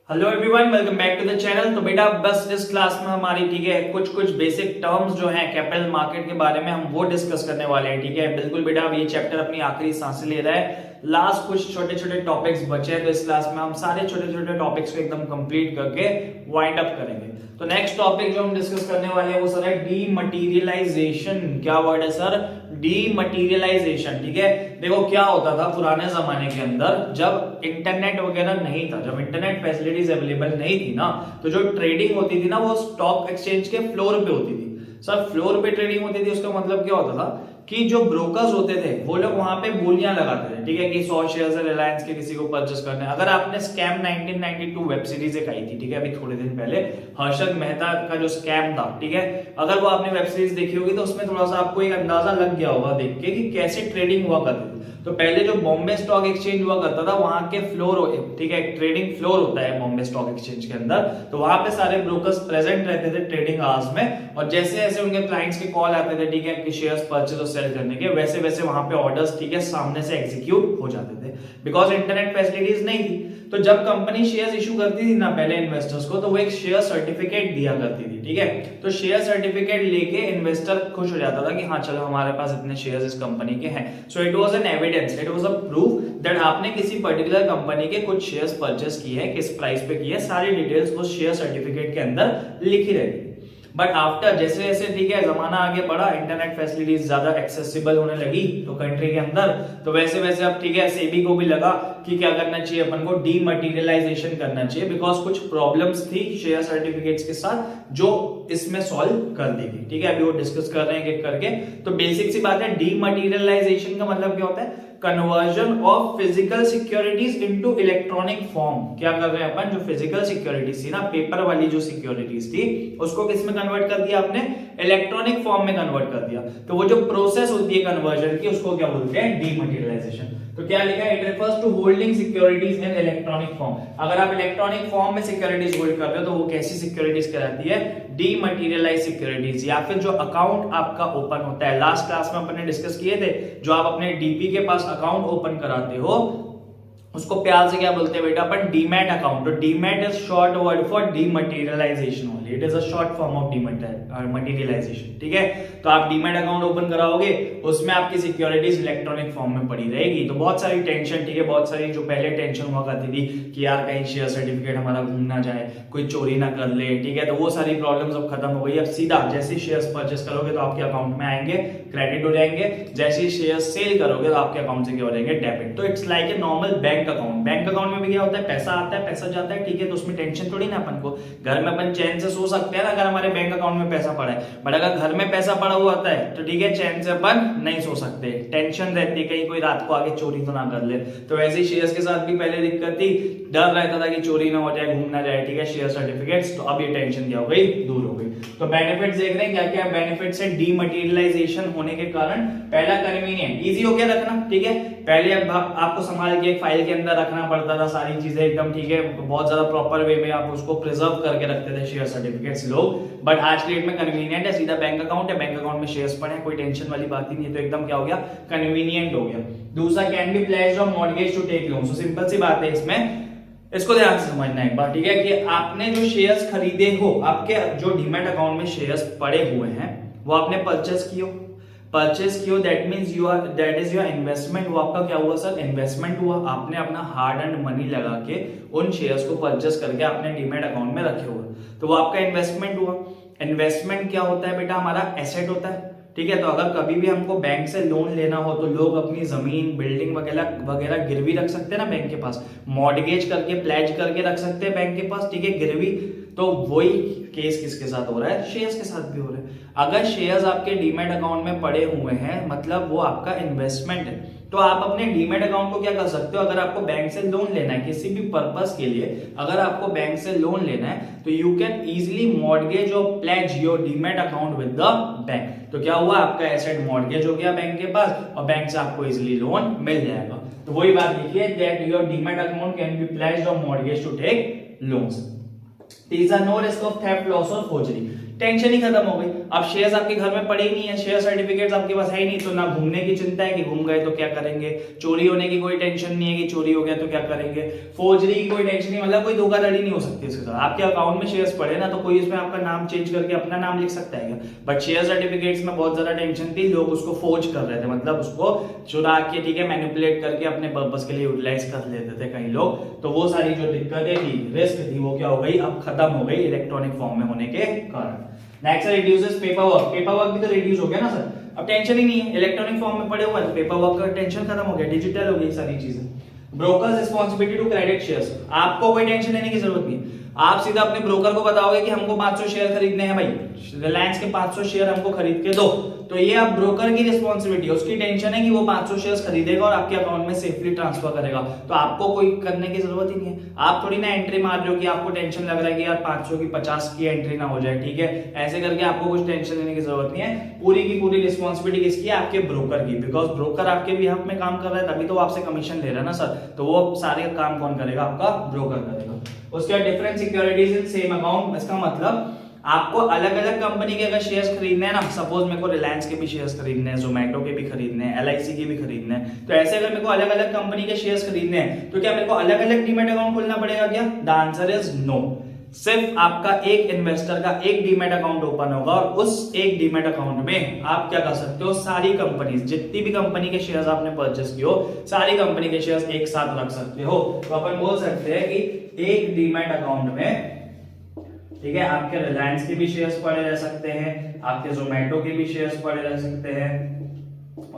Hello everyone, welcome back to the channel. तो बेटा बस इस क्लास में हमारी ठीक है कुछ बेसिक टर्म्स जो हैं कैपिटल मार्केट के बारे में हम वो डिस्कस करने वाले हैं। ठीक है, बिल्कुल बेटा अब ये चैप्टर अपनी आखिरी सांसें ले रहा है। लास्ट कुछ छोटे छोटे टॉपिक्स बचे हैं, तो इस क्लास में हम सारे छोटे छोटे टॉपिक्स को एकदम कंप्लीट करके वाइंड अप करेंगे। तो नेक्स्ट टॉपिक जो हम डिस्कस करने वाले हैं वो सर है डीमटीरियलाइजेशन। क्या वर्ड है सर? डीमटीरियलाइजेशन। ठीक है, देखो क्या होता था पुराने जमाने के अंदर, जब इंटरनेट वगैरह नहीं था, जब इंटरनेट फैसिलिटीज अवेलेबल नहीं थी ना, तो जो ट्रेडिंग होती थी ना वो स्टॉक एक्सचेंज के फ्लोर पे होती थी। सर फ्लोर पे ट्रेडिंग होती थी, उसका मतलब क्या होता था कि जो ब्रोकर्स होते थे वो लोग वहां पे बोलियां लगाते थे। ठीक है, कि 100 शेयर्स है रिलायंस के, किसी को परचेस करने। अगर आपने स्कैम 1992 वेब सीरीज एक आई थी, ठीक है, अभी थोड़े दिन पहले, हर्षद मेहता का जो स्कैम था, ठीक है, अगर वो आपने वेब सीरीज देखी होगी तो उसमें थोड़ा सा आपको एक अंदाजा लग गया होगा देख के कि कैसे ट्रेडिंग हुआ करती थी। तो पहले जो बॉम्बे स्टॉक एक्सचेंज हुआ करता था, वहां के फ्लोर, ठीक है, ट्रेडिंग फ्लोर होता है बॉम्बे स्टॉक एक्सचेंज के अंदर, तो वहां पे सारे ब्रोकर्स प्रेजेंट रहते थे ट्रेडिंग आवर्स में, और जैसे जैसे उनके क्लाइंट्स के कॉल आते थे, ठीक है, कि शेयर्स परचेज और सेल करने के, वैसे वैसे वहां पे ऑर्डर्स, ठीक है, सामने से एग्जीक्यूट हो जाते थे, बिकॉज इंटरनेट फैसिलिटीज नहीं थी। तो जब कंपनी शेयर्स इशू करती थी ना पहले इन्वेस्टर्स को, तो वो एक शेयर सर्टिफिकेट दिया करती थी। ठीक है, तो शेयर सर्टिफिकेट लेके इन्वेस्टर खुश हो जाता था कि हाँ चलो हमारे पास इतने शेयर्स इस कंपनी के हैं। So it was an evidence, it was a proof that आपने किसी पर्टिकुलर कंपनी के कुछ शेयर्स परचेस किए हैं, किस प्राइस पे किए, सारी डिटेल्स उस शेयर सर्टिफिकेट के अंदर लिखी रहती है। बट आफ्टर जैसे जैसे, ठीक है, जमाना आगे बढ़ा, इंटरनेट फैसिलिटीज ज्यादा एक्सेसिबल होने लगी तो कंट्री के अंदर, तो वैसे वैसे अब, ठीक है, सेबी को भी लगा कि क्या करना चाहिए, अपन को डीमटीरियलाइजेशन करना चाहिए, बिकॉज कुछ प्रॉब्लम्स थी शेयर सर्टिफिकेट्स के साथ जो इसमें सॉल्व कर दी गई। ठीक है, अभी वो डिस्कस कर रहे हैं एक करके। तो बेसिक सी बात है, डीमटीरियलाइजेशन का मतलब क्या होता है? Conversion of physical securities into electronic form. क्या कर रहे हैं अपन? जो फिजिकल सिक्योरिटीज थी ना, पेपर वाली जो सिक्योरिटीज थी, उसको किस में कन्वर्ट कर दिया आपने? इलेक्ट्रॉनिक फॉर्म में कन्वर्ट कर दिया। तो वो जो प्रोसेस होती है कन्वर्जन की, उसको क्या बोलते हैं? डीमटीरियलाइजेशन। तो क्या लिखा है? It refers to holding securities in electronic form. अगर आप इलेक्ट्रॉनिक फॉर्म में सिक्योरिटीज होल्ड कर रहे हो तो वो कैसी सिक्योरिटीज कहलाती है? Dematerialise securities. या फिर जो अकाउंट आपका ओपन होता है, लास्ट क्लास में अपन ने डिस्कस किए थे, जो आप अपने डीपी के पास अकाउंट ओपन कराते हो उसको प्यार से क्या बोलते हैं बेटा? अपन डीमैट अकाउंट। तो demat is short word for dematerialisation only, it is a short form of dematerialisation. ठीक है, तो आप डीमैट अकाउंट ओपन कराओगे, उसमें आपकी सिक्योरिटीज इलेक्ट्रॉनिक फॉर्म में पड़ी रहेगी। तो बहुत सारी टेंशन, ठीक है, बहुत सारी जो पहले टेंशन हुआ करती थी कि यार कहीं शेयर सर्टिफिकेट हमारा घूम ना जाए, कोई चोरी ना कर ले, ठीक है, तो वो सारी प्रॉब्लम्स अब खत्म हो गई। अब सीधा जैसे शेयर्स परचेस करोगे तो आपके अकाउंट में आएंगे, क्रेडिट हो जाएंगे, जैसे ही शेयर सेल करोगे तो आपके अकाउंट से क्या हो जाएंगे? डेबिट। तो it's like a normal bank account. Bank account में भी क्या होता है? पैसा आता है, पैसा जाता है, ठीक है, तो उसमें टेंशन थोड़ी ना अपन को। घर में अपन चैन से सो सकते हैं ना अगर हमारे बैंक अकाउंट में पैसा पड़ा है, बट अगर घर में पैसा पड़ा हुआ आता है तो ठीक है, चैन से अपन नहीं सो सकते, टेंशन रहती है कहीं कोई रात को आगे चोरी तो ना कर ले। तो वैसे ही शेयर्स के साथ भी पहले दिक्कत थी, डर रहता था कि चोरी ना हो जाए, घूम ना जाए, ठीक है, शेयर सर्टिफिकेट्स। तो अब ये टेंशन क्या हो गई? दूर हो गई। तो बेनिफिट्स देख रहे हैं क्या क्या बेनिफिट्स है डीमटीरियलाइजेशन होने के कारण। पहला कन्वीनियंट, इजी हो गया रखना। ठीक है, पहले अब आपको संभाल के एक फाइल के अंदर रखना पड़ता था सारी चीजें एकदम, ठीक है, बहुत ज्यादा प्रॉपर वे में आप उसको प्रिजर्व करके रखते थे शेयर सर्टिफिकेट्स लोग। बट आज के डेट में कन्वीनियंट है, सीधा बैंक अकाउंट है, बैंक अकाउंट में शेयर्स पड़े हैं, कोई टेंशन वाली बात ही नहीं है। तो एकदम क्या हो गया? कन्वीनियंट हो गया। दूसरा, can be pledged on mortgage to take loan. So simple सी बात है इसमें, इसको ध्यान से समझना एक बार, ठीक है, कि आपने जो शेयर्स खरीदे हो, आपके जो डीमैट अकाउंट में शेयर्स पड़े हुए हैं वो आपने परचेस कियो, that means that is your investment. वो आपका क्या हुआ सर? इन्वेस्टमेंट हुआ। आपने अपना हार्ड एंड मनी लगा के उन शेयर्स को परचेस करके आपने डीमैट अकाउंट में रखे हुए, तो वो आपका इन्वेस्टमेंट हुआ। इन्वेस्टमेंट क्या होता है बेटा? हमारा एसेट होता है। ठीक है, तो अगर कभी भी हमको बैंक से लोन लेना हो तो लोग अपनी जमीन, बिल्डिंग वगैरह वगैरह गिरवी रख सकते हैं ना बैंक के पास, मॉर्गेज करके, प्लेज करके रख सकते हैं बैंक के पास, ठीक है, गिरवी। तो वही केस किसके साथ हो रहा है? शेयर्स के साथ भी हो रहा है। अगर शेयर्स आपके डीमैट अकाउंट में पड़े हुए हैं, मतलब वो आपका इन्वेस्टमेंट है, तो आप अपने डीमैट अकाउंट को क्या कर सकते हो? अगर आपको बैंक से लोन लेना है किसी भी पर्पस के लिए, अगर आपको बैंक से लोन लेना है तो यू कैन इजिली मॉर्गेज और pledge your demat account with the bank. तो क्या हुआ? आपका एसेट मॉर्गेज हो गया बैंक के पास, और बैंक से आपको इजिली लोन मिल जाएगा। तो वही बात लिखिए, that your demat account can be pledged और मॉर्गेज टू टेक लोन्स। तीसरा, no risk of theft, loss और फोर्जरी। टेंशन ही खत्म हो गई। अब शेयर्स आपके घर में पड़े ही नहीं है, शेयर सर्टिफिकेट्स आपके पास है ही नहीं, तो ना घूमने की चिंता है कि घूम गए तो क्या करेंगे, चोरी होने की कोई टेंशन नहीं है कि चोरी हो गया तो क्या करेंगे, फोर्जरी की कोई टेंशन नहीं, मतलब कोई धोखाधड़ी नहीं हो सकती इसके साथ। आपके अकाउंट में शेयर्स पड़े ना, तो कोई इसमें आपका नाम चेंज करके अपना नाम लिख सकता है क्या? बट शेयर सर्टिफिकेट्स में बहुत ज्यादा टेंशन थी, लोग उसको फोर्ज कर रहे थे, मतलब उसको चुरा के, ठीक है, मैनिपुलेट करके अपने पर्पस के लिए यूटिलाइज कर लेते थे कई लोग। तो वो सारी जो दिक्कतें थी, रिस्क थी, वो क्या हो गई, अब खत्म हो गई इलेक्ट्रॉनिक फॉर्म में होने के कारण। Next reduces paper work, paper work भी तो रिड्यूस हो गया ना सर, अब टेंशन ही नहीं है, इलेक्ट्रॉनिक फॉर्म में पड़े हुए हैं तो पेपर वर्क का टेंशन खत्म हो गया, डिजिटल हो गई सारी चीजें। Brokers responsibility to credit shares, आपको कोई टेंशन लेने की जरूरत नहीं, आप सीधा अपने ब्रोकर को बताओगे कि हमको 500 शेयर खरीदने हैं भाई, रिलायंस के 500 शेयर हमको खरीद के दो, तो ये आप ब्रोकर की रिस्पांसिबिलिटी है, उसकी टेंशन है कि वो 500 शेयर्स खरीदेगा और आपके अकाउंट में सेफली ट्रांसफर करेगा, तो आपको कोई करने की जरूरत ही नहीं है। आप थोड़ी ना एंट्री मार रहे हो कि आपको टेंशन लग रहा है कि यार 500 की 50 की एंट्री ना हो जाए, ठीक है, ऐसे करके आपको कुछ टेंशन लेने की जरूरत नहीं है। पूरी की पूरी रिस्पांसिबिलिटी किसकी है? आपके ब्रोकर की, बिकॉज ब्रोकर आपके बिहाफ में काम कर रहा है, तभी तो आपसे कमीशन ले रहा है ना सर, तो वो सारे काम कौन करेगा? आपका ब्रोकर करेगा। उसके बाद different securities in same account, इसका मतलब आपको अलग अलग कंपनी के अगर शेयर्स खरीदने हैं ना, सपोज मेरे को रिलायंस के भी शेयर्स खरीदने हैं, जोमेटो के भी खरीदने हैं, LIC के भी खरीदने हैं, तो ऐसे अगर मेरे को अलग अलग कंपनी के शेयर्स खरीदने हैं तो क्या मेरे को अलग अलग डीमैट अकाउंट खोलना पड़ेगा क्या? The answer is no. सिर्फ आपका एक इन्वेस्टर का एक डीमैट अकाउंट ओपन होगा और उस एक डीमैट अकाउंट में आप क्या कर सकते हो, सारी कंपनी, जितनी भी कंपनी के शेयर्स आपने परचेस किए हो, सारी कंपनी के शेयर्स एक साथ रख सकते हो। तो अपन बोल सकते हैं कि एक डीमैट अकाउंट में, ठीक है, आपके रिलायंस के भी शेयर्स पड़े रह सकते हैं, आपके जोमेटो के भी शेयर्स पड़े रह सकते हैं,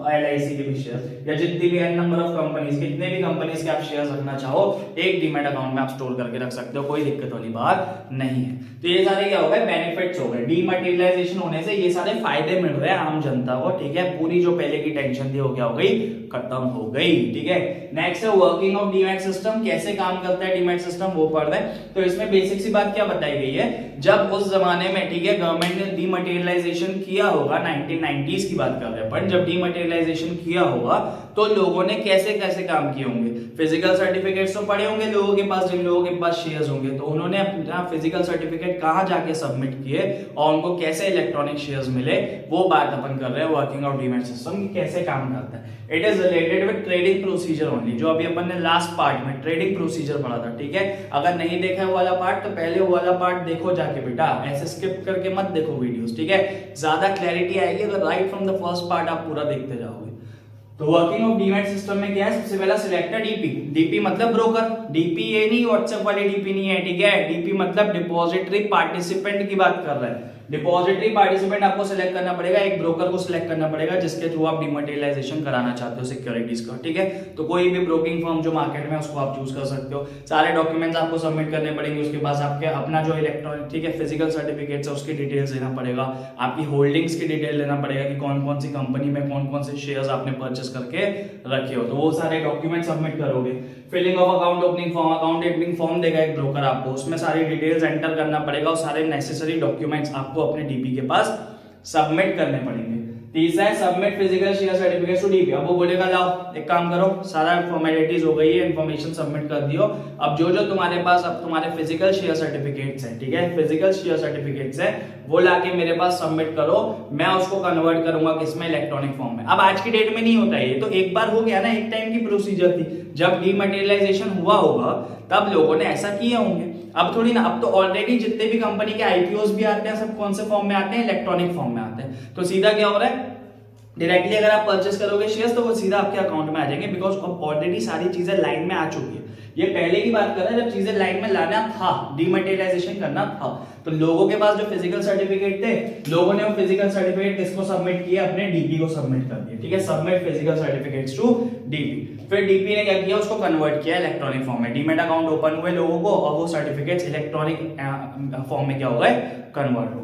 LIC के भी शेयर्स, या जितनी भी एन नंबर ऑफ कंपनीज, कितने भी कंपनीज के आप शेयर्स रखना चाहो एक डीमैट अकाउंट में आप स्टोर करके रख सकते हो, कोई दिक्कत वाली बात नहीं है। तो ये सारे क्या हो गए? बेनिफिट्स हो गए। डीमैटेरियलाइजेशन होने से ये सारे फायदे मिल रहे हैं आम जनता को, ठीक है, पूरी जो पहले की टेंशन थी वो क्या हो गई? खत्म हो गई, ठीक है। नेक्स्ट है वर्किंग ऑफ डीमैट सिस्टम, कैसे काम करता है डीमैट सिस्टम वो पढ़ रहे हैं। तो इसमें बेसिक सी बात क्या बताई गई है, जब उस जमाने में, ठीक है, गवर्नमेंट ने डीमैटेरियलाइजेशन किया होगा, 1990s की बात कर रहे हैं अपन, जब डीमैटेरियलाइजेशन किया होगा तो लोगों ने कैसे कैसे काम किए होंगे? फिजिकल सर्टिफिकेट्स तो पड़े होंगे लोगों के पास, जिन लोगों के पास शेयर्स होंगे, तो उन्होंने अपना फिजिकल सर्टिफिकेट कहां जाके सबमिट किए और उनको कैसे इलेक्ट्रॉनिक शेयर्स मिले, वो बात अपन कर रहे हैं वर्किंग ऑफ डीमैट सिस्टम की, कैसे काम करता है। It is related with trading procedure only, जो अभी अपन ने लास्ट पार्ट में ट्रेडिंग प्रोसीजर पढ़ा था, ठीक है। अगर नहीं देखा है वो वाला पार्ट तो पहले वो वाला पार्ट देखो जाके बेटा, ऐसे स्किप करके मत देखो वीडियोस, ठीक है, ज्यादा क्लैरिटी आएगी अगर right from the first part आप पूरा देखते जाओगे। तो वर्किंग ऑफ डीमैट सिस्टम में क्या है? सबसे पहला सिलेक्ट डीपी, डीपी मतलब ब्रोकर, डीपी ये नहीं व्हाट्सएप वाली डीपी नहीं है, ठीक है, डीपी मतलब डिपॉजिटरी पार्टिसिपेंट की बात कर रहे हैं। डिपॉजिटरी पार्टिसिपेंट आपको सिलेक्ट करना पड़ेगा, एक ब्रोकर को सिलेक्ट करना पड़ेगा जिसके थ्रू आप डिमैटेरियलाइजेशन कराना चाहते हो सिक्योरिटीज का, ठीक है। तो कोई भी ब्रोकिंग फर्म जो मार्केट में उसको आप चूज कर सकते हो। सारे डॉक्यूमेंट्स आपको सबमिट करने पड़ेंगे, उसके पास आपके अपना जो इलेक्ट्रॉनिक, ठीक है, फिजिकल सर्टिफिकेट्स है उसकी डिटेल्स लेना पड़ेगा, आपकी होल्डिंग्स की डिटेल लेना पड़ेगा कि कौन कौन सी कंपनी में कौन कौन से शेयर्स आपने परचेस करके रखे हो, तो वो सारे डॉक्यूमेंट सबमिट करोगे। Filling of account opening form, account opening form देगा एक ब्रोकर आपको, उसमें सारी डिटेल्स एंटर करना पड़ेगा और सारे नेसेसरी डॉक्यूमेंट्स आपको अपने डीपी के पास सबमिट करने पड़ेंगे। तीसरा है submit physical share certificate to DP. अब वो बोलेगा लाओ एक काम करो, सारा फॉर्मेलिटीज हो गई है, इन्फॉर्मेशन सबमिट कर दियो, अब जो जो तुम्हारे पास अब तुम्हारे फिजिकल शेयर सर्टिफिकेट्स हैं, ठीक है, फिजिकल शेयर सर्टिफिकेट्स हैं, वो लाके मेरे पास सबमिट करो, मैं उसको कन्वर्ट करूंगा किसमें? इलेक्ट्रॉनिक फॉर्म में। अब आज की डेट में नहीं होता है ये, तो एक बार हो गया ना, एक टाइम की प्रोसीजर थी, जब डीमैटेरियलाइजेशन हुआ होगा तब लोगों ने ऐसा किए होंगे, अब थोड़ी ना, अब तो ऑलरेडी जितने भी कंपनी के आईपीओस भी आते हैं सब कौन से फॉर्म में आते हैं? इलेक्ट्रॉनिक फॉर्म में आते हैं। तो सीधा क्या हो रहा है, डायरेक्टली अगर आप परचेस करोगे शेयर्स तो वो सीधा आपके अकाउंट में आ जाएंगे, बिकॉज अब ऑलरेडी सारी चीजें लाइन में आ चुकी है। ये पहले की बात कर रहे हैं जब चीजें लाइन में लाना था, डीमैटेरियलाइजेशन करना था, तो लोगों के पास जो फिजिकल सर्टिफिकेट थे, लोगों ने वो फिजिकल सर्टिफिकेट किसको सबमिट किया? अपने डीपी को सबमिट कर दिया, ठीक है, submit physical certificates to DP. फिर डीपी ने क्या किया? उसको कन्वर्ट किया इलेक्ट्रॉनिक फॉर्म में, डीमैट अकाउंट ओपन हुए लोगों को और वो सर्टिफिकेट्स इलेक्ट्रॉनिक फॉर्म में क्या हो गए? कन्वर्ट हो गए।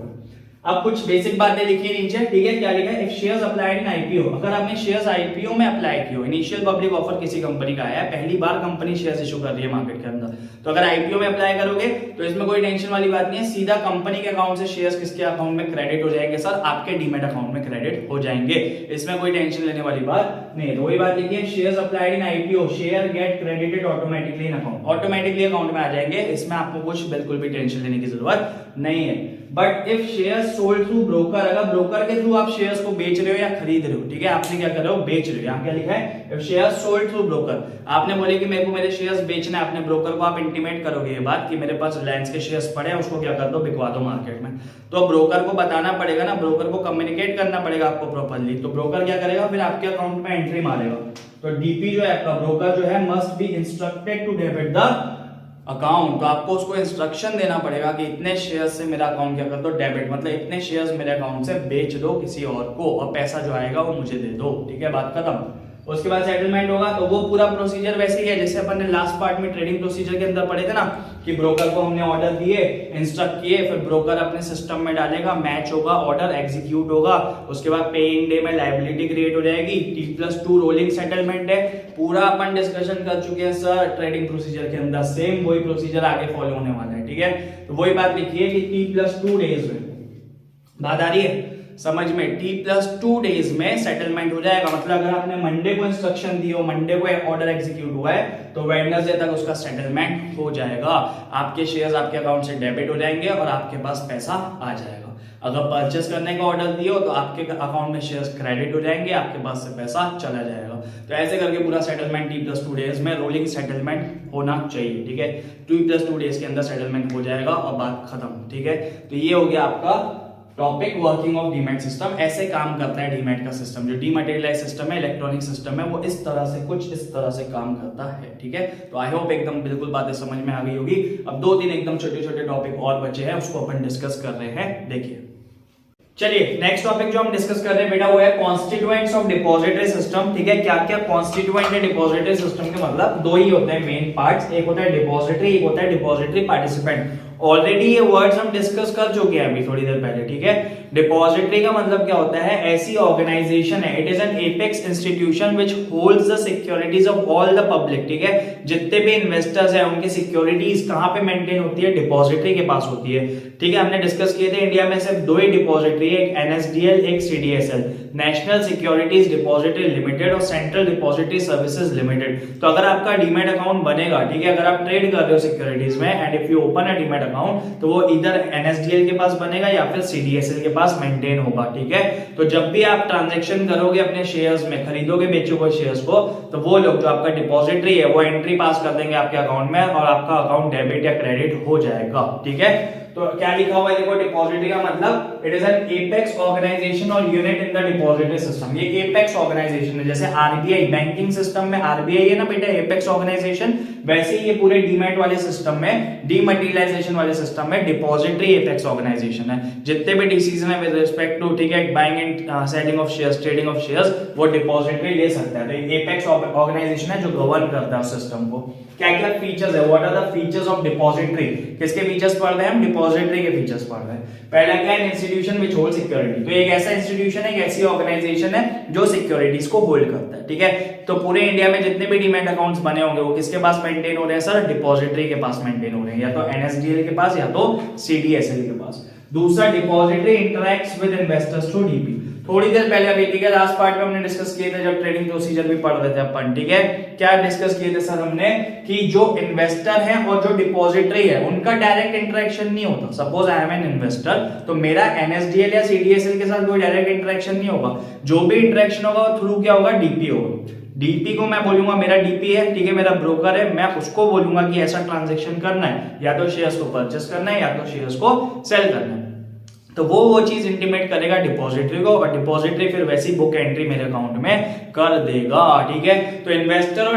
अब कुछ बेसिक बातें लिखी है नीचे, ठीक है, क्या लिखा है? If shares applied in IPO, अगर आपने शेयर्स आईपीओ में अप्लाई किए हो, इनिशियल पब्लिक ऑफर किसी कंपनी का आया है, पहली बार कंपनी शेयर्स इशू कर रही है मार्केट के अंदर, तो अगर आईपीओ में अप्लाई करोगे तो इसमें कोई टेंशन वाली बात नहीं है, सीधा कंपनी के अकाउंट से शेयर्स किसके अकाउंट में क्रेडिट हो जाएंगे? सर आपके डीमैट अकाउंट में क्रेडिट हो जाएंगे, इसमें कोई टेंशन लेने वाली बात नहीं है। तो वही बात लिखी है, shares applied in IPO, share get credited automatically in account, automatically account में आ जाएंगे, इसमें आपको कुछ बिल्कुल भी टेंशन लेने की जरूरत नहीं है। But if share sold through broker, अगर ब्रोकर के थ्रू आप शेयर्स को बेच रहे हो या खरीद रहे हो, ठीक है, आपने क्या कर रहे हो, बेच रहे हो, यहाँ क्या लिखा है, if share sold through broker, आपने बोले कि मेरे को मेरे शेयर्स बेचना है, अपने ब्रोकर को आप इंटीमेट करोगे ये बात कि मेरे पास रिलायंस के शेयर्स पड़े हैं, उसको क्या कर दो, बिकवा दो मार्केट में। तो ब्रोकर को बताना पड़ेगा ना, ब्रोकर को कम्युनिकेट करना पड़ेगा आपको प्रॉपर्ली। तो ब्रोकर क्या करेगा, फिर आपके अकाउंट में एंट्री मारेगा। तो डीपी जो है आपका, ब्रोकर जो है, must be instructed to debit the account. तो आपको उसको इंस्ट्रक्शन देना पड़ेगा कि इतने शेयर से मेरा अकाउंट क्या कर दो, डेबिट, मतलब इतने शेयर्स मेरे अकाउंट से बेच दो किसी और को, और पैसा जो आएगा वो मुझे दे दो, ठीक है, बात खत्म। उसके बाद सेटलमेंट होगा। तो वो पूरा प्रोसीजर वैसे ही है जैसे अपन ने लास्ट पार्ट में ट्रेडिंग प्रोसीजर के अंदर पढ़े थे ना, कि ब्रोकर को हमने ऑर्डर दिए, इंस्ट्रक्ट किए, फिर ब्रोकर अपने सिस्टम में डालेगा, मैच होगा, ऑर्डर एग्जीक्यूट होगा, उसके बाद पे इन डे में लायबिलिटी क्रिएट हो जाएगी, T+2 रोलिंग सेटलमेंट है। पूरा अपन डिस्कशन कर चुके हैं सर ट्रेडिंग प्रोसीजर के अंदर, सेम वही प्रोसीजर आगे फॉलो होने वाला है, ठीक है। तो वही बात लिखिए कि T+2 डेज में, बात आ रही है समझ में, T+2 डेज में सेटलमेंट हो जाएगा। मतलब अगर आपने मंडे को इंस्ट्रक्शन दी हो, मंडे को ऑर्डर एग्जीक्यूट हुआ है, तो वेडनेसडे तक उसका सेटलमेंट हो जाएगा, आपके शेयर्स आपके अकाउंट से डेबिट हो जाएंगे और आपके पास पैसा आ जाएगा। अगर परचेस करने का ऑर्डर दियो तो आपके अकाउंट में शेयर्स क्रेडिट हो जाएंगे, आपके पास से पैसा चला जाएगा। तो ऐसे करके पूरा सेटलमेंट T+2 डेज में रोलिंग सेटलमेंट होना चाहिए, ठीक है। T+2 डेज के अंदर सेटलमेंट हो जाएगा और बात खत्म, ठीक है। तो ये हो गया आपका topic working of demat system. ऐसे काम करता है डीमैट का सिस्टम, जो डीमैटेरियलाइज सिस्टम है, इलेक्ट्रॉनिक सिस्टम है, वो इस तरह से, कुछ इस तरह से काम करता है, ठीक है। तो आई होप एकदम बिल्कुल बातें समझ में आ गई होगी। अब 2-3 एकदम छोटे छोटे टॉपिक और बचे हैं, उसको अपन डिस्कस कर रहे हैं, देखिए। चलिए नेक्स्ट टॉपिक जो हम डिस्कस कर रहे हैं बेटा वो है कॉन्स्टिट्यूएंट्स ऑफ डिपॉजिटरी सिस्टम, ठीक है। क्या क्या कॉन्स्टिट्यूएंट है डिपॉजिटरी सिस्टम के, मतलब दो ही होते हैं मेन पार्ट्स, एक होता है डिपॉजिटरी, एक होता है डिपॉजिटरी पार्टिसिपेंट। ऑलरेडी ये वर्ड्स हम डिस्कस कर चुके हैं अभी थोड़ी देर पहले, ठीक है। डिपॉजिटरी का मतलब क्या होता है, ऐसी ऑर्गेनाइजेशन है, it is an apex institution which holds the securities of all the public, ठीक है। जितने भी इन्वेस्टर्स हैं उनकी सिक्योरिटीज कहां पे मेंटेन होती है, डिपॉजिटरी के पास होती है, ठीक है। हमने डिस्कस किए थे इंडिया में सिर्फ 2 ही डिपॉजिटरी है, एक NSDL, एक CDSL, national securities depository limited और सेंट्रल डिपॉजिटरी सर्विसेज लिमिटेड। तो अगर आपका डीमैट अकाउंट बनेगा, ठीक है, अगर आप ट्रेड कर रहे हो सिक्योरिटीज में and if you open a demat account, तो वो इधर NSDL के पास बनेगा या फिर CDSL के पास मेंटेन होगा, ठीक है। तो जब भी आप ट्रांजैक्शन करोगे अपने शेयर्स में, खरीदोगे बेचोगे शेयर्स को, तो वो लोग जो आपका डिपॉजिटरी है वो एंट्री पास कर देंगे आपके अकाउंट में और आपका अकाउंट डेबिट या क्रेडिट हो जाएगा, ठीक है। तो क्या लिखा हुआ है देखो, डिपॉजिटरी का मतलब it is an apex organisation और unit in the depository system. ये एपेक्स ऑर्गेनाइजेशन है, जैसे RBI बैंकिंग सिस्टम में RBI है ना बेटा एपेक्स ऑर्गेनाइजेशन, वैसे ही ये पूरे डीमैट वाले सिस्टम में, डीमैटेरियलाइजेशन वाले सिस्टम में डिपॉजिटरी एपेक्स ऑर्गेनाइजेशन है। जितने भी डिसीजन है विद रिस्पेक्ट टू, ठीक है, buying and selling of shares, trading of shares, वो डिपॉजिटरी ले सकता है। तो एपेक्स ऑर्गेनाइजेशन है जो गवर्न करता है सिस्टम को। क्या क्या फीचर्स है, what are the features of depository, किसके फीचर्स पढ़ रहे हैं हम, डिपॉजिटरी के फीचर्स पढ़ रहे हैं। पहला क्या है, इंस्टीट्यूशन व्हिच होल्ड सिक्योरिटी। तो एक ऐसा इंस्टीट्यूशन है, एक ऐसी ऑर्गेनाइजेशन है जो सिक्योरिटीज को होल्ड करता है, ठीक है। तो पूरे इंडिया में जितने भी डीमैट अकाउंट्स बने होंगे वो किसके पास मेंटेन हो रहे हैं सर, डिपॉजिटरी के पास मेंटेन हो रहे हैं, या तो NSDL के पास या तो CDSL के पास। दूसरा, depository interacts with investors through DP। थोड़ी देर पहले अभी, ठीक है, लास्ट पार्ट में हमने डिस्कस किए थे जब ट्रेडिंग प्रोसीजर भी पढ़ रहे थे अपन, ठीक है। क्या डिस्कस किए थे सर हमने, कि जो इन्वेस्टर है और जो डिपॉजिटरी है उनका डायरेक्ट इंटरेक्शन नहीं होता। Suppose I am an investor, तो मेरा NSDL या CDSL के साथ कोई डायरेक्ट इंटरेक्शन नहीं होगा, जो भी इंटरेक्शन होगा वो थ्रू क्या होगा, DP होगा। डीपी को मैं बोलूंगा मेरा डीपी है, ठीक है, मेरा ब्रोकर है, मैं उसको बोलूंगा कि ऐसा ट्रांजैक्शन करना है, या तो शेयर्स को परचेस करना है या तो शेयर्स को सेल करना है। तो वो चीज इंटीमेट करेगा डिपॉजिटरी को, और डिपॉजिटरी फिर वैसी बुक एंट्री मेरे अकाउंट में कर देगा, ठीक है। तो इन्वेस्टर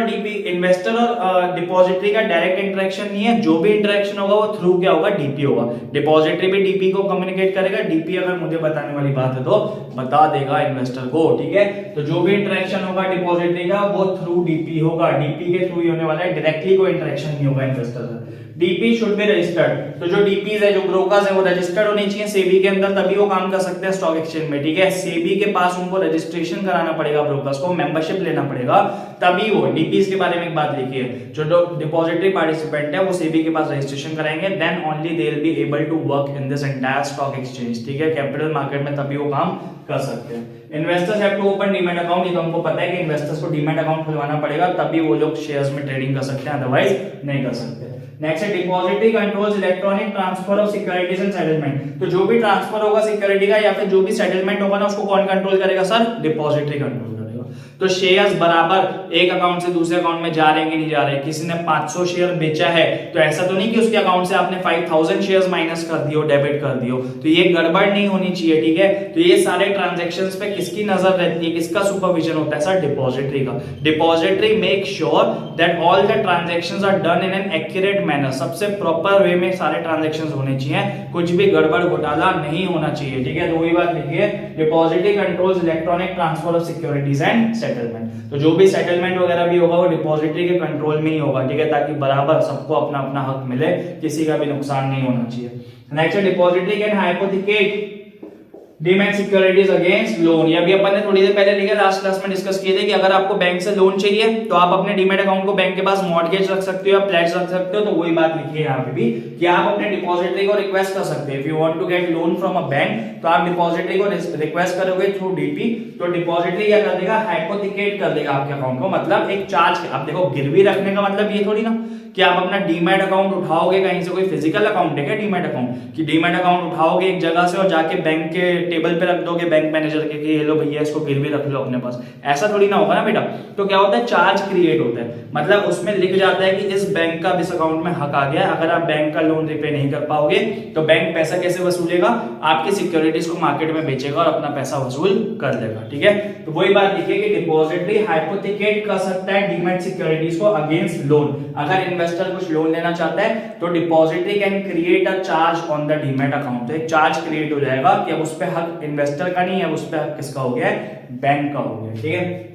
और डिपॉजिटरी का डायरेक्ट इंटरेक्शन नहीं है, जो भी इंटरेक्शन होगा वो थ्रू क्या होगा, डीपी होगा। डिपॉजिटरी भी डीपी को कम्युनिकेट करेगा, डीपी अगर मुझे बताने वाली बात है तो बता देगा इन्वेस्टर को, ठीक है। तो जो भी इंटरेक्शन होगा डिपॉजिटरी का वो थ्रू डीपी होगा, डीपी के थ्रू ही होने वाला है, डायरेक्टली कोई इंटरेक्शन नहीं होगा इन्वेस्टर से। डीपी शुड बी रजिस्टर्ड, तो जो डीपीज है, जो ब्रोकर्स है, वो रजिस्टर्ड होनी चाहिए सेबी के अंदर, तभी वो काम कर सकते हैं स्टॉक एक्सचेंज में, ठीक है। सेबी के पास उनको रजिस्ट्रेशन कराना पड़ेगा, ब्रोकर्स को मेंबरशिप लेना पड़ेगा, तभी वो डीपीज के बारे में एक बात लिखी है, जो डिपॉजिटरी पार्टिसिपेंट है वो सेबी के पास रजिस्ट्रेशन कराएंगे, then only they will be able to work in this entire stock exchange, ठीक है, कैपिटल मार्केट में, तभी वो काम कर सकते हैं। Investors have to open demat account, ये तो हमको पता है कि इन्वेस्टर्स को डीमैट अकाउंट खुलवाना पड़ेगा, तभी वो लोग शेयर्स में ट्रेडिंग कर सकते हैं, अदरवाइज नहीं कर सकते। नेक्स्ट है depository controls electronic transfer of securities and settlement. तो जो भी ट्रांसफर होगा सिक्योरिटी का या फिर जो भी सेटलमेंट होगा ना, उसको कौन कंट्रोल करेगा सर? डिपॉजिटरी कंट्रोल करेगा। तो शेयर्स बराबर एक अकाउंट से दूसरे अकाउंट में जा रहे हैं कि नहीं जा रहे? किसी ने 500 शेयर बेचा है तो ऐसा तो नहीं कि उसके अकाउंट से आपने 5000 शेयर्स माइनस कर दियो, डेबिट कर दियो, तो ये गड़बड़ नहीं होनी चाहिए, ठीक है। तो ये सारे ट्रांजैक्शंस पे किसकी नजर रहती है, किसका सुपरविजन होता है सर? डिपॉजिटरी का। Depository make sure that all the transactions are done in an accurate manner, सबसे प्रॉपर वे में सारे ट्रांजैक्शंस होने चाहिए, कुछ भी गड़बड़ घोटाला नहीं होना चाहिए, ठीक है। तो वही बात लिखिए, depository controls electronic transfer of securities and settlement. तो जो भी सेटलमेंट वगैरह भी होगा वो डिपॉजिटरी के कंट्रोल में ही होगा, ठीक है, ताकि बराबर सबको अपना अपना हक मिले, किसी का भी नुकसान नहीं होना चाहिए। नेक्स्ट है depository can hypothecate demat securities against loan. ये भी अपन ने थोड़ी देर पहले लिखा, लास्ट क्लास में डिस्कस किए थे कि अगर आपको बैंक से लोन चाहिए तो आप अपने डीमैट अकाउंट को बैंक के पास मॉर्गेज रख सकते हो या प्लेज रख सकते हो। तो वही बात लिखी है यहाँ पे भी कि आप अपने डिपॉजिटरी को रिक्वेस्ट कर सकते हैं। If you want to get loan from a bank तो आप डिपॉजिटरी को रिक्वेस्ट करोगे थ्रू डीपी, तो डिपॉजिटरी क्या कर देगा? हाइपोथिकेट कर देगा आपके अकाउंट को, मतलब एक चार्ज। आप देखो, गिरवी रखने का मतलब ये थोड़ी ना कि आप अपना डीमैट अकाउंट उठाओगे कहीं से, कोई फिजिकल अकाउंट है क्या डीमैट अकाउंट, कि डीमैट अकाउंट उठाओगे एक जगह से और जाके बैंक के टेबल पे रख दोगे बैंक मैनेजर के कि ये लो भैया इसको गिरवी रख लो अपने पास, ऐसा थोड़ी ना होगा ना बेटा। तो क्या होता है? चार्ज क्रिएट होता है, मतलब उसमें लिख जाता है कि इस बैंक का इस अकाउंट में हक आ गया। अगर आप बैंक का लोन रिपे नहीं कर पाओगे तो बैंक पैसा कैसे वसूलेगा? आपकी सिक्योरिटीज को मार्केट में बेचेगा और अपना पैसा वसूल कर लेगा, ठीक है। तो वही बात लिखिए कि डिपॉजिटरी हाइपोथिकेट कर सकता है डीमैट सिक्योरिटीज को अगेंस्ट लोन। अगर इन्वेस्टर कुछ लोन लेना चाहता है तो depository can create a charge on the demat account. तो एक चार्ज क्रिएट हो जाएगा कि अब उस पे हक इन्वेस्टर का नहीं है, उस पे हक किसका हो गया है? बैंक का हो गया, ठीक है।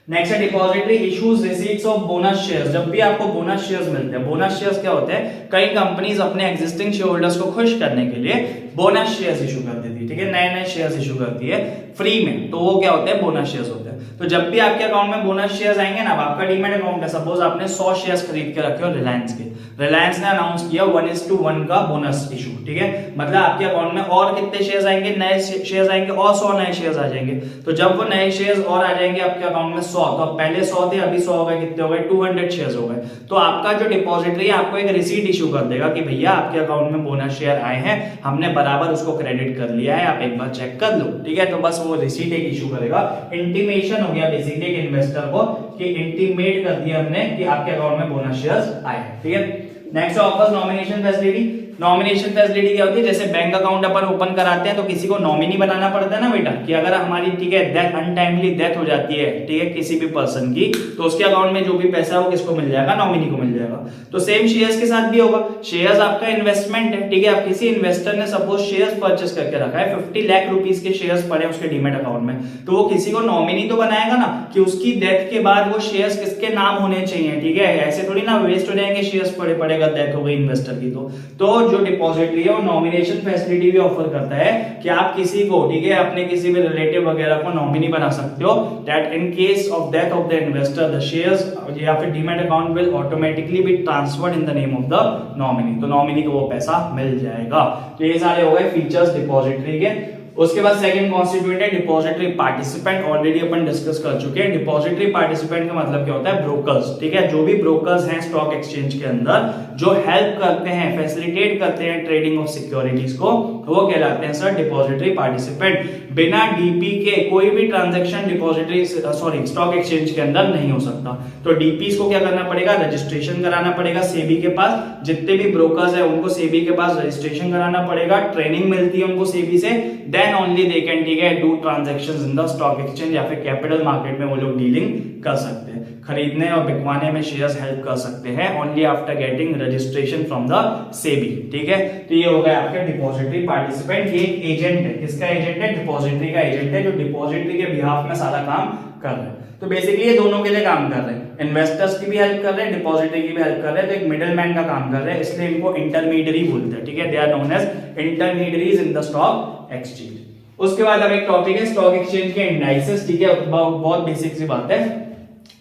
नेक्स्ट है depository issues receipts of bonus shares. जब भी आपको बोनस शेयर्स मिलते हैं, बोनस शेयर्स क्या होते हैं? कई कंपनीज अपने एग्जिस्टिंग शेयर होल्डर्स को खुश करने के लिए बोनस शेयर्स इशू कर देती है, ठीक है, नए नए शेयर्स इशू करती है फ्री में। तो वो क्या होते हैं? बोनस शेयर्स होते हैं। तो जब भी आपके अकाउंट में बोनस शेयर्स आएंगे ना, आपका डीमैट अकाउंट है, सपोज आपने 100 शेयर्स खरीद के रखे हो रिलायंस के, रिलायंस ने अनाउंस किया 1:1 का बोनस इशू, ठीक है, मतलब आपके अकाउंट में और कितने शेयर्स आएंगे? नए शेयर्स आएंगे और 100 नए शेयर्स आ जाएंगे। तो जब वो नए शेयर्स और आ जाएंगे आपके अकाउंट में 100, तो पहले 100 थे, अभी 100 हो गए, कितने हो गए? 200 शेयर्स हो गए। तो आपका जो डिपॉजिटरी है आपको एक रिसीट इशू कर देगा कि भैया आपके अकाउंट में बोनस शेयर आए हैं, हमने बराबर उसको क्रेडिट कर लिया है, आप एक बार चेक कर लो, ठीक है। तो बस वो रिसीट एक इशू करेगा। इंटीमेशन हो गया बेसिकली इन्वेस्टर को कि इंटीमेट कर दिया हमने कि आपके अकाउंट में बोनस शेयर्स आए हैं, ठीक है। Next offers nomination facility. Nomination facility क्या होती है? जैसे बैंक अकाउंट अपन ओपन कराते हैं तो किसी को नॉमिनी बनाना पड़ता है ना बेटा, कि अगर हमारी, ठीक है, डेथ अनटाइमली डेथ हो जाती है, ठीक है, किसी भी पर्सन की, तो उसके अकाउंट में जो भी पैसा है वो किसको मिल जाएगा? नॉमिनी को मिल जाएगा। तो सेम शेयर्स के साथ भी होगा। शेयर्स आपका इन्वेस्टमेंट है, ठीक है, आप किसी इन्वेस्टर ने सपोज शेयर्स परचेस करके रखा है, 50 लाख रुपीस के शेयर्स पड़े उसके डीमैट अकाउंट में, तो वो किसी को नॉमिनी तो बनाएगा ना कि उसकी डेथ के बाद वो शेयर्स किसके नाम होने चाहिए, ठीक है। ऐसे थोड़ी ना वेस्ट हो जाएंगे शेयर्स पड़े पड़ेगा डेथ हो गई इन्वेस्टर की। तो जो डिपॉजिटरी वो नॉमिनेशन फैसिलिटी भी ऑफर करता है कि आप किसी को, ठीक है, अपने किसी भी रिलेटिव वगैरह को नॉमिनी बना सकते हो, that in case of death of the investor the shares या फिर demat account will automatically be transferred in the name of the nominee. तो नॉमिनी को वो पैसा मिल जाएगा। तो ये सारे हो गए फीचर्स डिपॉजिटरी के। उसके बाद सेकंड कॉन्स्टिट्यूएंट है डिपॉजिटरी पार्टिसिपेंट। ऑलरेडी अपन डिस्कस कर चुके हैं। डिपॉजिटरी पार्टिसिपेंट का मतलब क्या होता है? ब्रोकर्स, ठीक है, जो भी ब्रोकर्स हैं स्टॉक एक्सचेंज के अंदर जो हेल्प करते हैं, फैसिलिटेट करते हैं ट्रेडिंग ऑफ सिक्योरिटीज को, वो कहलाते हैं सर डिपॉजिटरी पार्टिसिपेंट। बिना डीपी के कोई भी ट्रांजैक्शन डिपॉजिटरी स्टॉक एक्सचेंज के अंदर नहीं हो सकता। तो डीपी को क्या करना पड़ेगा? रजिस्ट्रेशन कराना पड़ेगा सेबी के पास। जितने भी ब्रोकर्स है उनको सेबी के पास रजिस्ट्रेशन कराना पड़ेगा, ट्रेनिंग मिलती है उनको सेबी से, देन ओनली दे कैन, ठीक है, do transactions in the stock exchange या फिर कैपिटल मार्केट में वो लोग डीलिंग कर सकते हैं। खरीदने और बिकवाने में शेयर्स हेल्प कर सकते हैं only after getting registration from the SEBI, ठीक है। तो ये हो गया आपका डिपॉजिटरी पार्टिसिपेंट। ये एक एजेंट है। किसका एजेंट है? डिपॉजिटरी का एजेंट है, जो डिपॉजिटरी के बिहाफ में सारा काम कर रहे हैं। तो बेसिकली ये दोनों के लिए काम कर रहे हैं, इन्वेस्टर्स की भी हेल्प कर रहे हैं, डिपॉजिटरी की भी हेल्प कर रहे हैं। तो एक मिडिल मैन का काम कर रहे हैं, इसलिए इनको इंटरमीडियरी बोलते हैं, ठीक है। They are known as intermediaries in the stock exchange. उसके बाद अब एक टॉपिक है स्टॉक एक्सचेंज के इंडाइसेस, ठीक है, बहुत बेसिक सी बात है।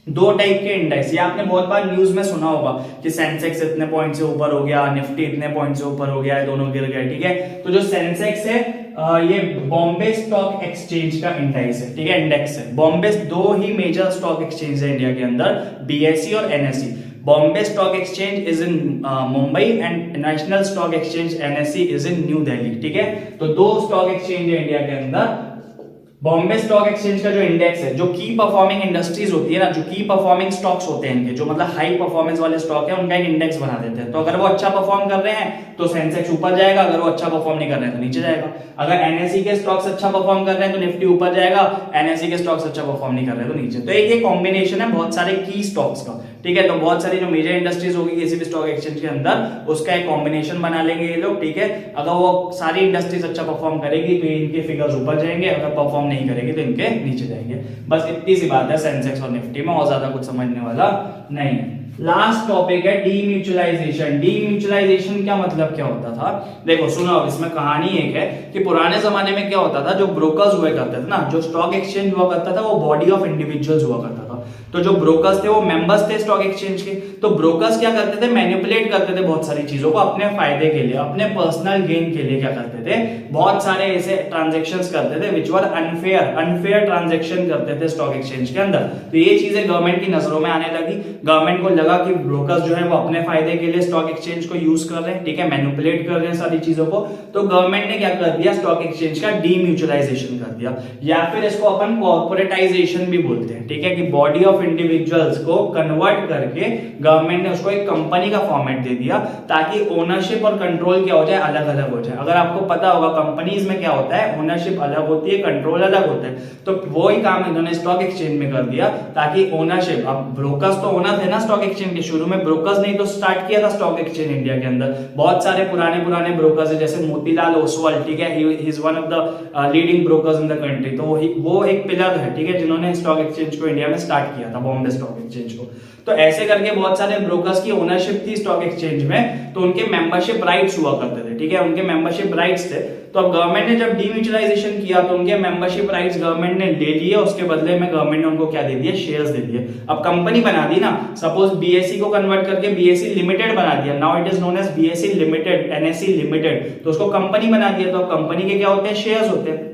दो टाइप के इंडेक्स, ये आपने बहुत बार न्यूज में सुना होगा कि सेंसेक्स इतने पॉइंट से ऊपर हो गया, निफ्टी इतने पॉइंट से ऊपर हो गया, दोनों गिर गए, ठीक है। तो जो सेंसेक्स है ये बॉम्बे स्टॉक एक्सचेंज का इंडेक्स है, ठीक है, इंडेक्स है। बॉम्बे दो ही मेजर स्टॉक एक्सचेंज है इंडिया के अंदर, बीएसई और NSE. Bombay stock exchange is in Mumbai and national stock exchange NSE is in new Delhi. ठीक है, तो 2 स्टॉक एक्सचेंज है इंडिया के अंदर। बॉम्बे स्टॉक एक्सचेंज का जो इंडेक्स है, जो की परफॉर्मिंग इंडस्ट्रीज होती है ना, जो की परफॉर्मिंग स्टॉक्स होते हैं इनके, जो मतलब हाई परफॉर्मेंस वाले स्टॉक है, उनका एक इंडेक्स बना देते हैं। तो अगर वो अच्छा परफॉर्म कर रहे हैं तो सेंसेक्स ऊपर जाएगा, अगर वो अच्छा परफॉर्म नहीं कर रहे हैं तो नीचे जाएगा। अगर NSE के स्टॉक्स अच्छा परफॉर्म कर रहे हैं तो निफ्टी ऊपर जाएगा, NSE के स्टॉक्स अच्छा परफॉर्म नहीं कर रहे हैं तो नीचे। तो एक ये कॉम्बिनेशन है बहुत सारे की स्टॉक्स का। ठीक है, तो बहुत सारी जो मेजर इंडस्ट्रीज होगी किसी भी स्टॉक एक्सचेंज के अंदर, उसका एक कॉम्बिनेशन बना लेंगे ये लोग। ठीक है, अगर वो सारी इंडस्ट्रीज अच्छा परफॉर्म करेगी तो इनके फिगर्स ऊपर जाएंगे, अगर परफॉर्म नहीं करेगी तो इनके नीचे जाएंगे। बस इतनी सी बात है सेंसेक्स और निफ्टी में, और ज्यादा कुछ समझने वाला नहीं है। लास्ट टॉपिक है डीम्यूचुअलाइजेशन। डीम्यूचुअलाइजेशन क्या मतलब क्या होता था, देखो सुनो, इसमें कहानी एक है कि पुराने जमाने में क्या होता था, जो ब्रोकर्स हुआ करते थे ना, जो स्टॉक एक्सचेंज हुआ करता था वो बॉडी ऑफ इंडिविजुअल्स हुआ करता था। तो जो ब्रोकर्स थे वो मेंबर्स थे स्टॉक एक्सचेंज के। तो ब्रोकर्स क्या करते थे, मैनिपुलेट करते थे बहुत सारी चीजों को अपने फायदे के लिए, अपने पर्सनल गेन के लिए। क्या करते थे, बहुत सारे ऐसे ट्रांजैक्शंस करते थे विच वर अनफेयर ट्रांजैक्शन करते थे स्टॉक एक्सचेंज के अंदर। तो ये चीजें गवर्नमेंट की नजरों में आने लगी। गवर्नमेंट को लगा कि ब्रोकर्स जो है वो अपने फायदे के लिए स्टॉक एक्सचेंज को यूज कर रहे हैं, ठीक है, मैनिपुलेट कर रहे हैं सारी चीजों को। तो गवर्नमेंट ने क्या कर दिया, स्टॉक एक्सचेंज का डीम्यूचुअलाइजेशन कर दिया, या फिर इसको अपन कॉर्पोरेटाइजेशन भी बोलते हैं। ठीक है, कि बॉडी ऑफ इंडिविजुअल्स को कन्वर्ट करके गवर्नमेंट ने उसको एक कंपनी का फॉर्मेट दे दिया, ताकि ओनरशिप और कंट्रोल क्या हो जाए, अलग अलग हो जाए। अगर आपको पता होगा कंपनीज में क्या होता है, ओनरशिप अलग होती है, कंट्रोल अलग होता है। तो वही काम इन्होंने स्टॉक एक्सचेंज में कर दिया, ताकि ओनरशिप, अब ब्रोकर्स तो ओनर थे ना स्टॉक एक्सचेंज के, शुरू में ब्रोकर्स नहीं तो स्टार्ट किया था स्टॉक एक्सचेंज इंडिया के अंदर। बहुत सारे पुराने ब्रोकर्स है, जैसे मोतीलाल ओसवाल, ठीक है, he is one of the leading brokers in the country. तो वो एक पिलर है, ठीक है, जिन्होंने स्टॉक एक्सचेंज को इंडिया में स्टार्ट किया था, बॉम्बे स्टॉक एक्सचेंज को। तो ऐसे करके बहुत सारे ब्रोकर्स की ओनरशिप थी स्टॉक एक्सचेंज में, तो उनके मेंबरशिप राइट्स हुआ करते थे। ठीक है, उनके मेंबरशिप राइट्स थे। तो अब गवर्नमेंट ने जब डीम्यूचुअलाइजेशन किया तो उनके मेंबरशिप राइट्स गवर्नमेंट ने ले लिए, उसके बदले में गवर्नमेंट ने उनको क्या दे दिया, शेयर्स दे दिए। अब कंपनी बना दी ना, सपोज BSE को कन्वर्ट करके BSE लिमिटेड बना दिया, now it is known as BSE limited, NSE limited, तो उसको कंपनी बना दिया। तो कंपनी के क्या होते हैं, शेयर्स होते हैं।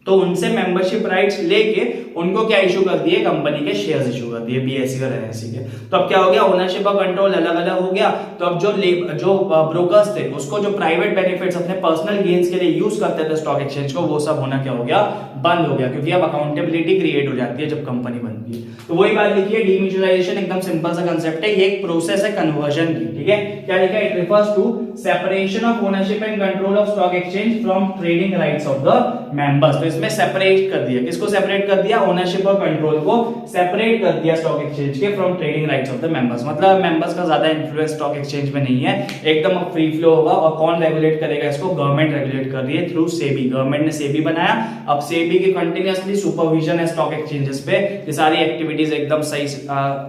तो उनसे मेंबरशिप राइट्स लेके उनको क्या इशू कर दिए, कंपनी के शेयर्स इशू कर दिए, BSE और NSE के। तो अब क्या हो गया, ओनरशिप और कंट्रोल अलग अलग हो गया। तो अब जो ब्रोकर्स थे उसको जो प्राइवेट बेनिफिट्स अपने पर्सनल गेन्स के लिए यूज करते थे स्टॉक एक्सचेंज को, वो सब होना क्या हो गया, बंद हो गया, क्योंकि अब अकाउंटेबिलिटी क्रिएट हो जाती है जब कंपनी बनती है। तो वही बात लिखिए, डीम्यूचुअलाइजेशन एकदम सिंपल सा कंसेप्ट है, ये एक प्रोसेस है कन्वर्जन की। ठीक है, क्या लिखा है, it refers to separation of ownership and control of stock exchange from trading rights of the members. तो इसमें सेपरेट कर दिया, किसको सेपरेट कर दिया, ओनरशिप और कंट्रोल को सेपरेट कर दिया स्टॉक एक्सचेंज के from trading rights of the members. मतलब मेंबर्स का ज्यादा इन्फ्लुएंस स्टॉक एक्सचेंज में नहीं है, एकदम फ्री फ्लो होगा। और कौन रेगुलेट करेगा इसको, गवर्नमेंट रेगुलेट कर रही है थ्रू सेबी। गवर्नमेंट ने सेबी बनाया, अब सेबी की कंटिन्यूअसली सुपरविजन है स्टॉक एक्सचेंजेस पे, ये सारी एक्टिविटीज एकदम सही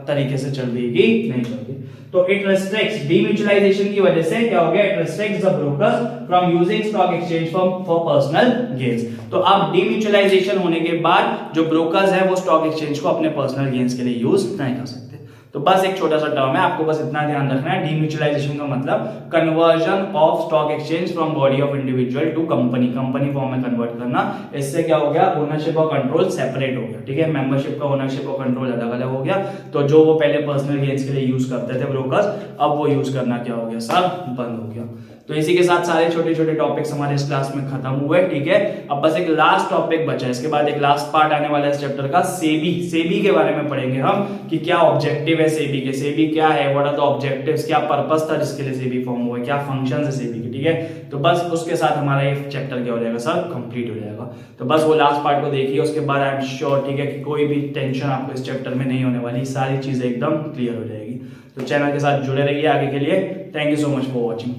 तरीके से चल रही है कि नहीं चल रही। तो इट रेस्ट्रिक्ट्स, डीम्यूचुअलाइजेशन की वजह से क्या हो गया, it restricts the brokers from using stock exchange for personal gains. तो अब डीम्यूचुअलाइजेशन होने के बाद जो ब्रोकर्स है वो स्टॉक एक्सचेंज को अपने पर्सनल गेन्स के लिए यूज नहीं कर सकते। तो बस एक छोटा सा टर्म है, आपको बस इतना ध्यान रखना है, डीम्यूचुअलाइजेशन का मतलब conversion of stock exchange from body of individual to company form में कन्वर्ट करना। इससे क्या हो गया, ओनरशिप और कंट्रोल सेपरेट हो गया। ठीक है, मेंबरशिप का ओनरशिप और कंट्रोल अलग अलग हो गया। तो जो वो पहले पर्सनल गेन्स के लिए यूज करते थे ब्रोकर्स, अब वो यूज करना क्या हो गया, सब बंद हो गया। तो इसी के साथ सारे छोटे छोटे टॉपिक्स हमारे इस क्लास में खत्म हुए। ठीक है, अब बस एक लास्ट टॉपिक बचा है, इसके बाद एक लास्ट पार्ट आने वाला है इस चैप्टर का, सेबी के बारे में पढ़ेंगे हम कि क्या ऑब्जेक्टिव है सेबी के, सेबी क्या है, व्हाट आर द ऑब्जेक्टिव्स, क्या पर्पस था जिसके लिए सेबी फॉर्म हुआ है, क्या फंक्शंस है सेबी के। ठीक है, तो बस उसके साथ हमारा ये चैप्टर क्या हो जाएगा सर, कंप्लीट हो जाएगा। तो बस वो लास्ट पार्ट को देखिए, उसके बाद आई एम श्योर, ठीक है, कि कोई भी टेंशन आपको इस चैप्टर में नहीं होने वाली, सारी चीजें एकदम क्लियर हो जाएगी। तो चैनल के साथ जुड़े रहिए आगे के लिए। Thank you so much for watching.